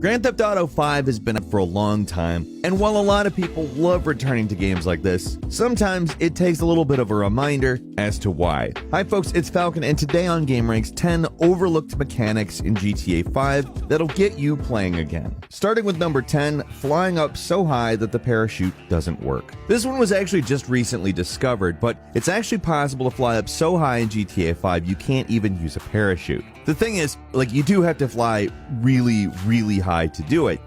Grand Theft Auto 5 has been up for a long time, and while a lot of people love returning to games like this, sometimes it takes a little bit of a reminder as to why. Hi folks, it's Falcon, and today on GameRank's 10 overlooked mechanics in GTA 5 that'll get you playing again. Starting with number 10, flying up so high that the parachute doesn't work. This one was actually just recently discovered, but it's actually possible to fly up so high in GTA 5 you can't even use a parachute. The thing is, you do have to fly really, really high to do it,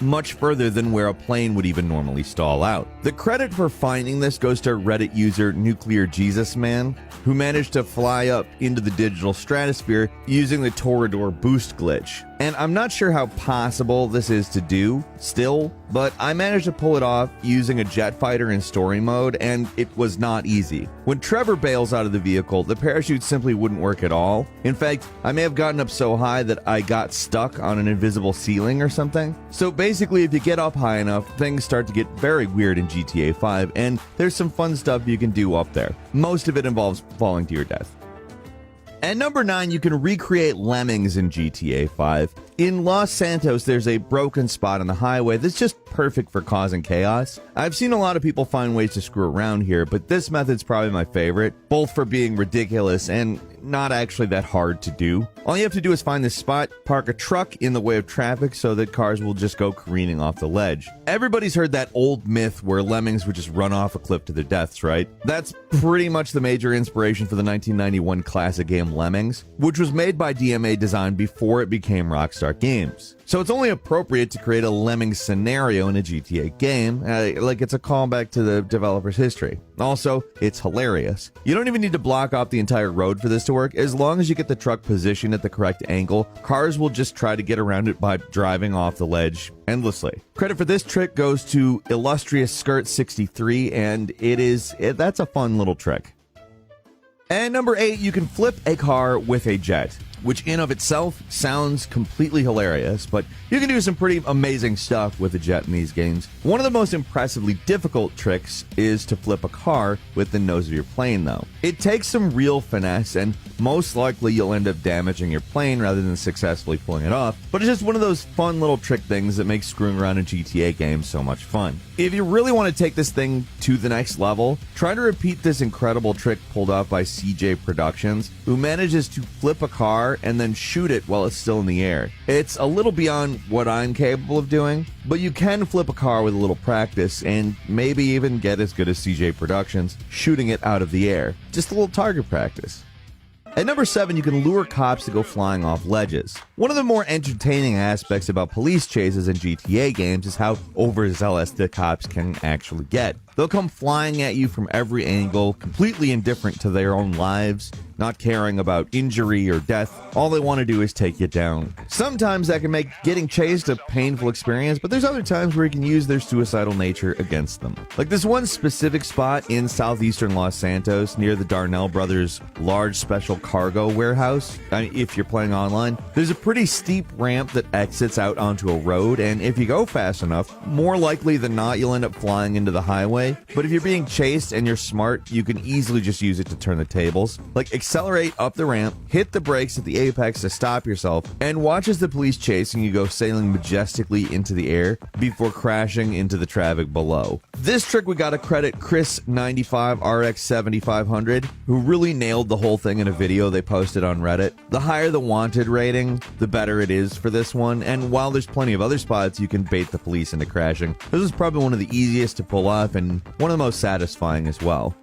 much further than where a plane would even normally stall out. The credit for finding this goes to Reddit user Nuclear Jesus Man, who managed to fly up into the digital stratosphere using the Torador boost glitch. And I'm not sure how possible this is to do still, but I managed to pull it off using a jet fighter in story mode, and it was not easy. When Trevor bails out of the vehicle, the parachute simply wouldn't work at all. In fact, I may have gotten up so high that I got stuck on an invisible ceiling or something. So basically, if you get up high enough, things start to get very weird in GTA 5, and there's some fun stuff you can do up there. Most of it involves falling to your death. At number 9, you can recreate lemmings in GTA 5. In Los Santos, there's a broken spot on the highway that's just perfect for causing chaos. I've seen a lot of people find ways to screw around here, but this method's probably my favorite, both for being ridiculous and not actually that hard to do. All you have to do is find this spot, park a truck in the way of traffic so that cars will just go careening off the ledge. Everybody's heard that old myth where lemmings would just run off a cliff to their deaths, right? That's pretty much the major inspiration for the 1991 classic game Lemmings, which was made by DMA Design before it became Rockstar Games. So it's only appropriate to create a lemming scenario in a GTA game, it's a callback to the developer's history. Also, it's hilarious. You don't even need to block off the entire road for this to work. As long as you get the truck positioned at the correct angle, cars will just try to get around it by driving off the ledge endlessly. Credit for this trick goes to Illustrious Skirt 63, and that's a fun little trick. And number 8, you can flip a car with a jet, which in of itself sounds completely hilarious, but you can do some pretty amazing stuff with a jet in these games. One of the most impressively difficult tricks is to flip a car with the nose of your plane, though. It takes some real finesse, and most likely you'll end up damaging your plane rather than successfully pulling it off, but it's just one of those fun little trick things that makes screwing around in GTA games so much fun. If you really want to take this thing to the next level, try to repeat this incredible trick pulled off by CJ Productions, who manages to flip a car and then shoot it while it's still in the air. It's a little beyond what I'm capable of doing, but you can flip a car with a little practice and maybe even get as good as CJ Productions shooting it out of the air. Just a little target practice. At number 7, you can lure cops to go flying off ledges. One of the more entertaining aspects about police chases in GTA games is how overzealous the cops can actually get. They'll come flying at you from every angle, completely indifferent to their own lives, not caring about injury or death. All they want to do is take you down. Sometimes that can make getting chased a painful experience, but there's other times where you can use their suicidal nature against them. Like this one specific spot in southeastern Los Santos near the Darnell Brothers large special cargo warehouse. If you're playing online, there's a pretty steep ramp that exits out onto a road, and if you go fast enough, more likely than not you'll end up flying into the highway. But if you're being chased and you're smart, you can easily just use it to turn the tables. Accelerate up the ramp, hit the brakes at the apex to stop yourself, and watch as the police chasing you go sailing majestically into the air before crashing into the traffic below. This trick we gotta credit Chris95RX7500, who really nailed the whole thing in a video they posted on Reddit. The higher the wanted rating, the better it is for this one, and while there's plenty of other spots you can bait the police into crashing, this is probably one of the easiest to pull off and one of the most satisfying as well.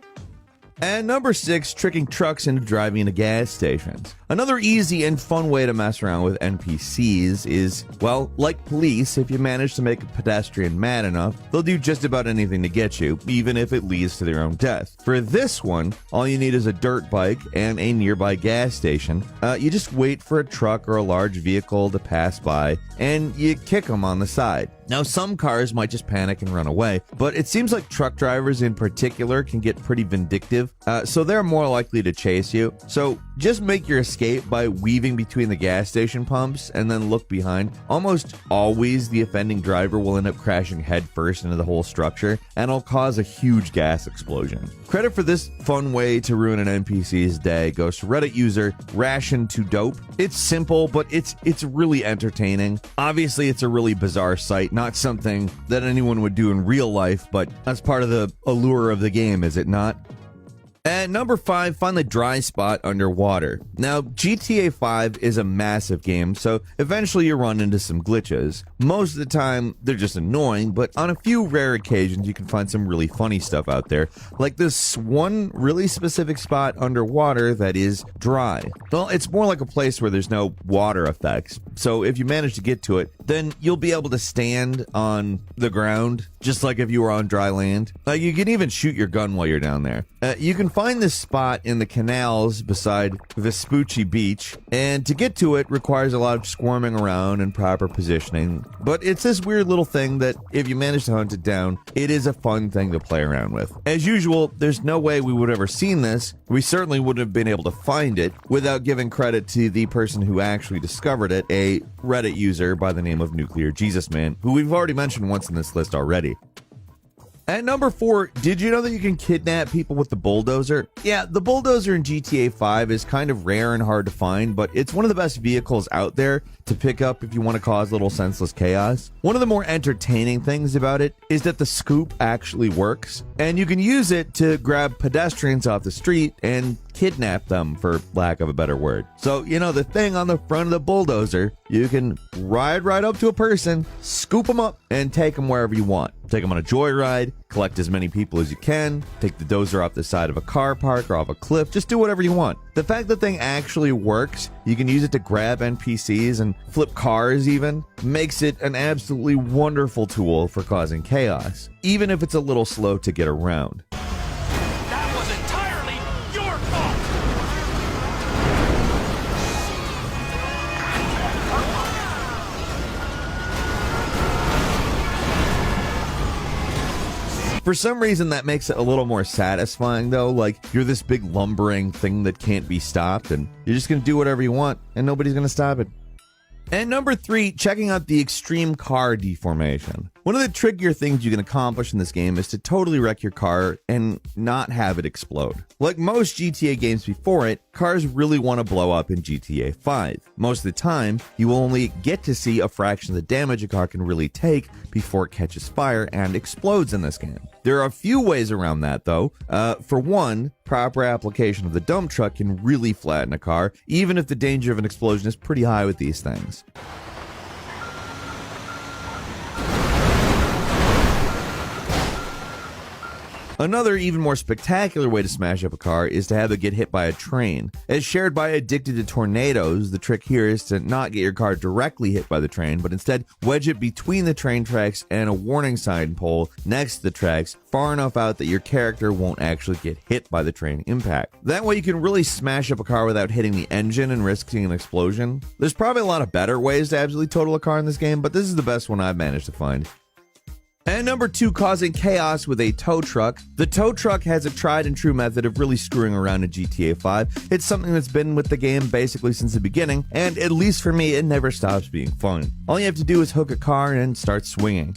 And number 6, tricking trucks into driving into gas stations. Another easy and fun way to mess around with NPCs is, like police, if you manage to make a pedestrian mad enough, they'll do just about anything to get you, even if it leads to their own death. For this one, all you need is a dirt bike and a nearby gas station. You just wait for a truck or a large vehicle to pass by, and you kick them on the side. Now, some cars might just panic and run away, but it seems like truck drivers in particular can get pretty vindictive, so they're more likely to chase you. So just make your escape by weaving between the gas station pumps and then look behind. Almost always the offending driver will end up crashing headfirst into the whole structure, and it'll cause a huge gas explosion. Credit for this fun way to ruin an NPC's day goes to Reddit user Ration2Dope. It's simple, but it's really entertaining. Obviously, it's a really bizarre sight, not something that anyone would do in real life, but that's part of the allure of the game, is it not? At number 5, find the dry spot underwater. Now, GTA 5 is a massive game, so eventually you run into some glitches. Most of the time, they're just annoying, but on a few rare occasions, you can find some really funny stuff out there, like this one really specific spot underwater that is dry. Well, it's more like a place where there's no water effects, so if you manage to get to it, then you'll be able to stand on the ground, just like if you were on dry land. Like, you can even shoot your gun while you're down there. You can find this spot in the canals beside Vespucci Beach, and to get to it requires a lot of squirming around and proper positioning. But it's this weird little thing that, if you manage to hunt it down, it is a fun thing to play around with. As usual, there's no way we would have ever seen this. We certainly wouldn't have been able to find it without giving credit to the person who actually discovered it, a Reddit user by the name of Nuclear Jesus Man, who we've already mentioned once in this list already. At number 4, did you know that you can kidnap people with the bulldozer? Yeah, the bulldozer in GTA 5 is kind of rare and hard to find, but it's one of the best vehicles out there to pick up if you want to cause a little senseless chaos. One of the more entertaining things about it is that the scoop actually works, and you can use it to grab pedestrians off the street and kidnap them, for lack of a better word. So, you know, the thing on the front of the bulldozer, you can ride right up to a person, scoop them up, and take them wherever you want. Take them on a joyride, collect as many people as you can, take the dozer off the side of a car park or off a cliff, just do whatever you want. The fact the thing actually works, you can use it to grab NPCs and flip cars even, makes it an absolutely wonderful tool for causing chaos, even if it's a little slow to get around. That was entirely your fault! For some reason, that makes it a little more satisfying, though. Like, you're this big lumbering thing that can't be stopped, and you're just going to do whatever you want, and nobody's going to stop it. And number 3, checking out the extreme car deformation. One of the trickier things you can accomplish in this game is to totally wreck your car and not have it explode. Like most GTA games before it, cars really want to blow up in GTA 5. Most of the time, you will only get to see a fraction of the damage a car can really take before it catches fire and explodes in this game. There are a few ways around that, though. For one, proper application of the dump truck can really flatten a car, even if the danger of an explosion is pretty high with these things. Another, even more spectacular way to smash up a car is to have it get hit by a train. As shared by Addicted to Tornadoes, the trick here is to not get your car directly hit by the train, but instead wedge it between the train tracks and a warning sign pole next to the tracks, far enough out that your character won't actually get hit by the train impact. That way you can really smash up a car without hitting the engine and risking an explosion. There's probably a lot of better ways to absolutely total a car in this game, but this is the best one I've managed to find. And number 2, causing chaos with a tow truck. The tow truck has a tried and true method of really screwing around in GTA 5. It's something that's been with the game basically since the beginning, and at least for me, it never stops being fun. All you have to do is hook a car and start swinging.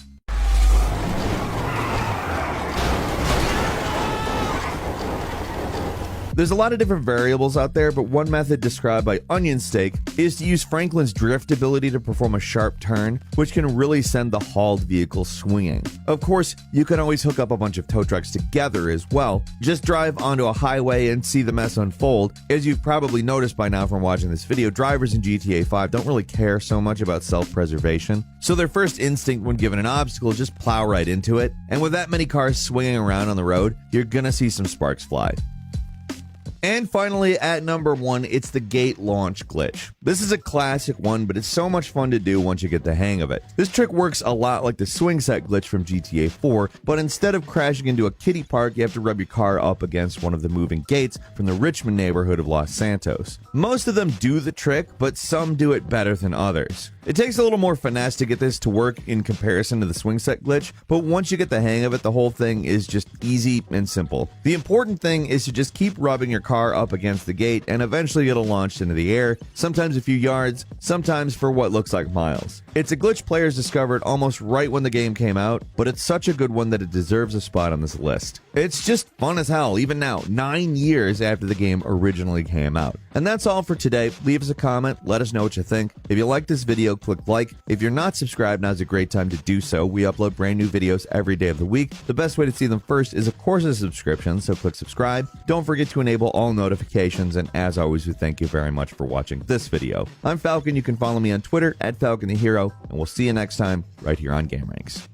There's a lot of different variables out there, but one method described by Onion Steak is to use Franklin's drift ability to perform a sharp turn, which can really send the hauled vehicle swinging. Of course, you can always hook up a bunch of tow trucks together as well. Just drive onto a highway and see the mess unfold. As you've probably noticed by now from watching this video, drivers in GTA 5 don't really care so much about self-preservation, so their first instinct when given an obstacle is just plow right into it, and with that many cars swinging around on the road, you're gonna see some sparks fly. And finally, at number 1, it's the gate launch glitch. This is a classic one, but it's so much fun to do once you get the hang of it. This trick works a lot like the swing set glitch from GTA 4, but instead of crashing into a kiddie park, you have to rub your car up against one of the moving gates from the Richmond neighborhood of Los Santos. Most of them do the trick, but some do it better than others. It takes a little more finesse to get this to work in comparison to the swing set glitch, but once you get the hang of it, the whole thing is just easy and simple. The important thing is to just keep rubbing your car up against the gate and eventually it'll launch into the air, sometimes a few yards, sometimes for what looks like miles. It's a glitch players discovered almost right when the game came out, but it's such a good one that it deserves a spot on this list. It's just fun as hell, even now, 9 years after the game originally came out. And that's all for today. Leave us a comment, let us know what you think. If you like this video, click like. If you're not subscribed, now's a great time to do so. We upload brand new videos every day of the week. The best way to see them first is, of course, a subscription, so click subscribe. Don't forget to enable all notifications, and as always, we thank you very much for watching this video. I'm Falcon. You can follow me on Twitter @FalconTheHero, and we'll see you next time right here on GameRanks.